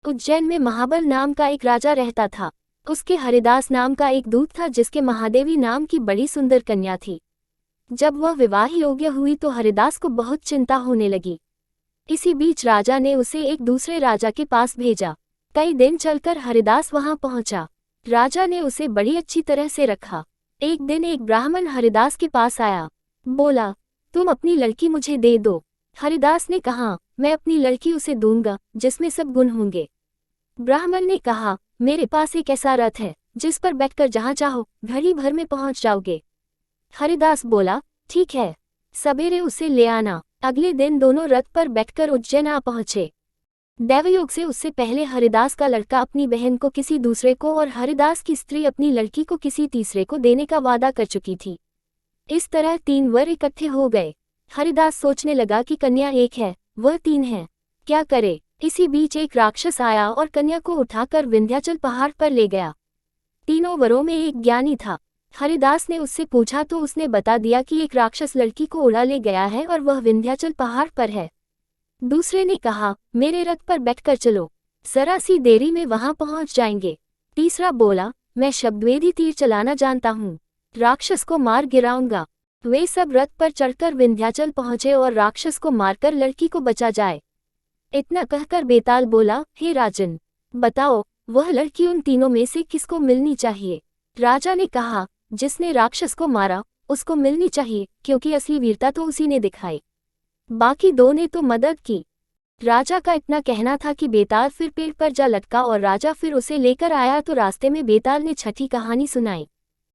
उज्जैन में महाबल नाम का एक राजा रहता था। उसके हरिदास नाम का एक दूत था जिसके महादेवी नाम की बड़ी सुंदर कन्या थी। जब वह विवाह योग्य हुई तो हरिदास को बहुत चिंता होने लगी। इसी बीच राजा ने उसे एक दूसरे राजा के पास भेजा। कई दिन चलकर हरिदास वहां पहुंचा। राजा ने उसे बड़ी अच्छी तरह से रखा। एक दिन एक ब्राह्मण हरिदास के पास आया। बोला, तुम अपनी लड़की मुझे दे दो। हरिदास ने कहा, मैं अपनी लड़की उसे दूंगा जिसमें सब गुण होंगे। ब्राह्मण ने कहा, मेरे पास एक ऐसा रथ है जिस पर बैठकर जहां चाहो घड़ी भर में पहुंच जाओगे। हरिदास बोला, ठीक है, सवेरे उसे ले आना। अगले दिन दोनों रथ पर बैठकर उज्जैन आ पहुंचे। दैवयोग से उससे पहले हरिदास का लड़का अपनी बहन को किसी दूसरे को और हरिदास की स्त्री अपनी लड़की को किसी तीसरे को देने का वादा कर चुकी थी। इस तरह 3 वर इकट्ठे हो गए। हरिदास सोचने लगा कि कन्या एक है, वह 3 है, क्या करे। इसी बीच एक राक्षस आया और कन्या को उठाकर विंध्याचल पहाड़ पर ले गया। तीनों वरों में एक ज्ञानी था। हरिदास ने उससे पूछा तो उसने बता दिया कि एक राक्षस लड़की को उड़ा ले गया है और वह विंध्याचल पहाड़ पर है। दूसरे ने कहा, मेरे रथ पर बैठकर चलो, जरा सी देरी में वहां पहुंच जाएंगे। तीसरा बोला, मैं शब्दवेदी तीर चलाना जानता हूँ, राक्षस को मार गिराऊंगा। वे सब रथ पर चढ़कर विंध्याचल पहुंचे और राक्षस को मारकर लड़की को बचा जाए। इतना कहकर बेताल बोला, हे राजन, बताओ वह लड़की उन तीनों में से किसको मिलनी चाहिए। राजा ने कहा, जिसने राक्षस को मारा उसको मिलनी चाहिए, क्योंकि असली वीरता तो उसी ने दिखाई। बाकी 2 ने तो मदद की। राजा का इतना कहना था कि बेताल फिर पेड़ पर जा लटका और राजा फिर उसे लेकर आया तो रास्ते में बेताल ने छठी कहानी सुनाई।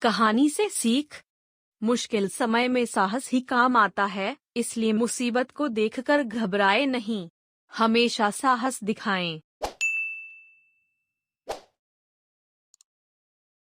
कहानी से सीख, मुश्किल समय में साहस ही काम आता है, इसलिए मुसीबत को देखकर घबराए नहीं, हमेशा साहस दिखाएं।